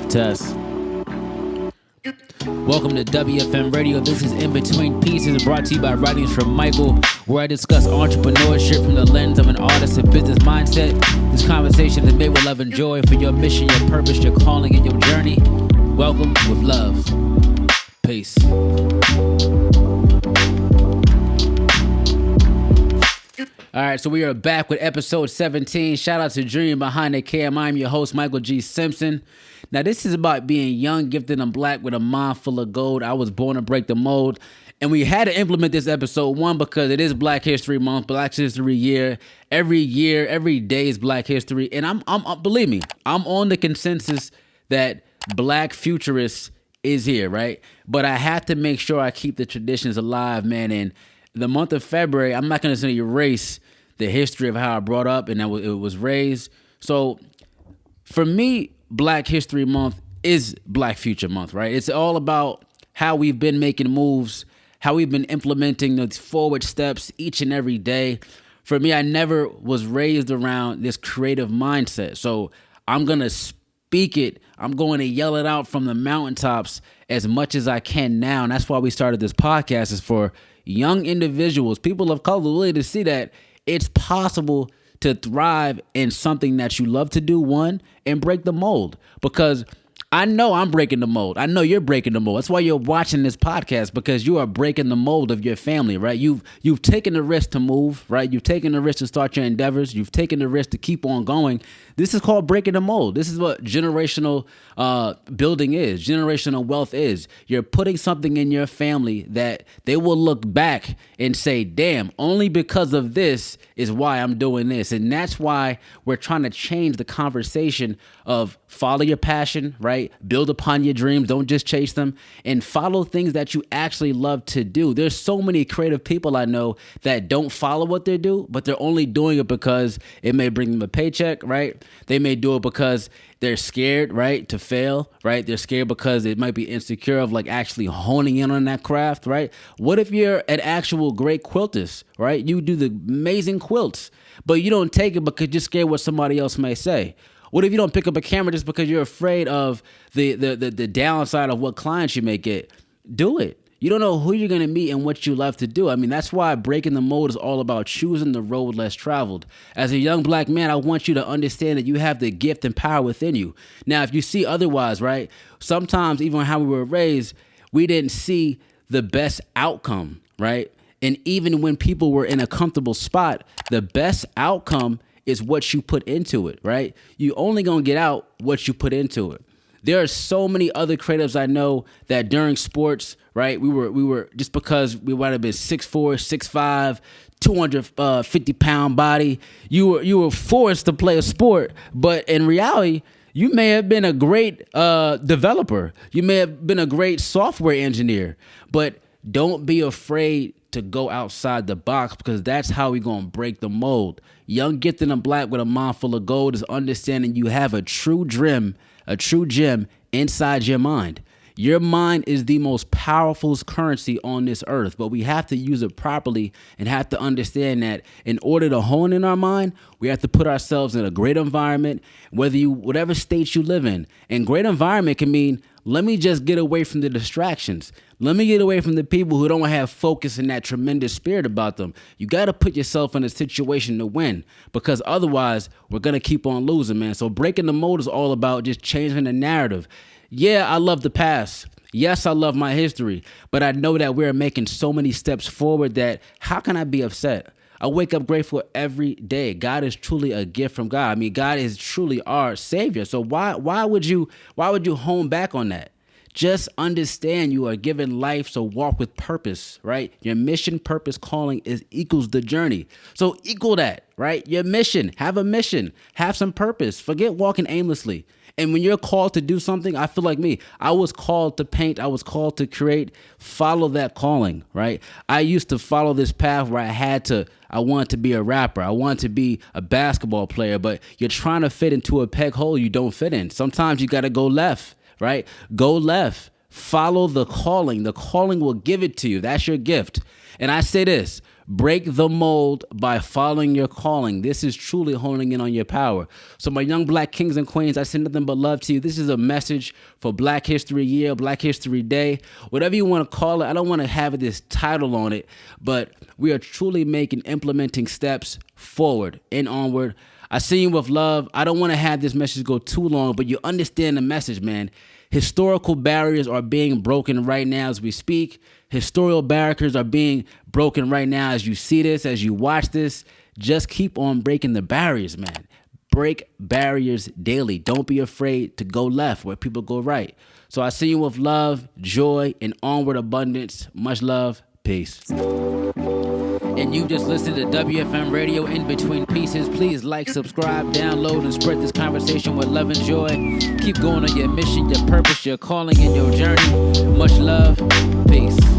Test. Welcome to WFM Radio. This is In Between Pieces, brought to you by Writings from Michael, where I discuss entrepreneurship from the lens of an artist and business mindset. This conversation is made with love and joy for your mission, your purpose, your calling, and your journey. Welcome with love. Peace. All right, so we are back with episode 17. Shout out to Dream Behind the Cam. I'm your host, Michael G. Simpson. Now, this is about being young, gifted, and black with a mind full of gold. I was born to break the mold. And we had to implement this episode, one, because it is Black History Month, Black History Year. Every day is Black History. And I'm believe me, I'm on the consensus that Black futurists is here, right? But I have to make sure I keep the traditions alive, man. And the month of February, I'm not going to erase the history of how I brought up and it was raised. So for me, Black History Month is Black Future Month, right? It's all about how we've been making moves, how we've been implementing those forward steps each and every day. For me, I never was raised around this creative mindset. So I'm going to speak it. I'm going to yell it out from the mountaintops as much as I can now. And that's why we started this podcast, is for young individuals, people of color, really to see that it's possible to thrive in something that you love to do, one, and break the mold. Because I know I'm breaking the mold. I know you're breaking the mold. That's why you're watching this podcast, because you are breaking the mold of your family, right? You've taken the risk to move, right? You've taken the risk to start your endeavors. You've taken the risk to keep on going. This is called breaking the mold. This is what generational building is. Generational wealth is. You're putting something in your family that they will look back and say, damn, only because of this is why I'm doing this. And that's why we're trying to change the conversation of follow your passion, right? Build upon your dreams. Don't just chase them, and follow things that you actually love to do. There's so many creative people I know that don't follow what they do, but they're only doing it because it may bring them a paycheck, right? They may do it because they're scared, right, to fail, right? They're scared because it might be insecure of like actually honing in on that craft, right? What if you're an actual great quiltist, right? You do the amazing quilts, but you don't take it because you're scared what somebody else may say. What if you don't pick up a camera just because you're afraid of the downside of what clients you may get? Do it. You don't know who you're going to meet and what you love to do. I mean, that's why breaking the mold is all about choosing the road less traveled. As a young black man, I want you to understand that you have the gift and power within you. Now, if you see otherwise, right, sometimes even how we were raised, we didn't see the best outcome, right? And even when people were in a comfortable spot, the best outcome is what you put into it, right? You only going to get out what you put into it. There are so many other creatives I know that during sports, right, we were just because we might have been 6'4", 6'5", 250-pound body, you were forced to play a sport, but in reality, you may have been a great developer. You may have been a great software engineer, but don't be afraid to go outside the box, because that's how we're going to break the mold. Young, gifted, and black with a mind full of gold is understanding you have a true gem inside your mind. Your mind is the most powerful currency on this earth, but we have to use it properly and have to understand that in order to hone in our mind, we have to put ourselves in a great environment, whatever state you live in. And great environment can mean, let me just get away from the distractions. Let me get away from the people who don't have focus and that tremendous spirit about them. You got to put yourself in a situation to win, because otherwise we're going to keep on losing, man. So breaking the mold is all about just changing the narrative. Yeah, I love the past. Yes, I love my history, but I know that we're making so many steps forward that how can I be upset? I wake up grateful every day. God is truly a gift from God. I mean, God is truly our savior. So why would you hone back on that? Just understand you are given life, so walk with purpose, right? Your mission, purpose, calling equals the journey. So equal that, right? Your mission, have a mission, have some purpose. Forget walking aimlessly. And when you're called to do something, I feel like me. I was called to paint. I was called to create. Follow that calling, right? I used to follow this path where I wanted to be a rapper. I wanted to be a basketball player, but you're trying to fit into a peg hole you don't fit in. Sometimes you got to go left, right? Go left. Follow the calling. The calling will give it to you. That's your gift. And I say this, break the mold by following your calling. This is truly honing in on your power. So my young black kings and queens, I send nothing but love to you. This is a message for Black History Year, Black History Day, whatever you want to call it. I don't want to have this title on it, but we are truly implementing steps forward and onward. I see you with love. I don't want to have this message go too long, but you understand the message, man. Historical barriers are being broken right now as we speak. Historical barriers are being broken right now as you see this, as you watch this. Just keep on breaking the barriers, man. Break barriers daily. Don't be afraid to go left where people go right. So I see you with love, joy, and onward abundance. Much love. Peace. And you just listened to WFM Radio In Between Pieces. Please like, subscribe, download, and spread this conversation with love and joy. Keep going on your mission, your purpose, your calling, and your journey. Much love. Peace.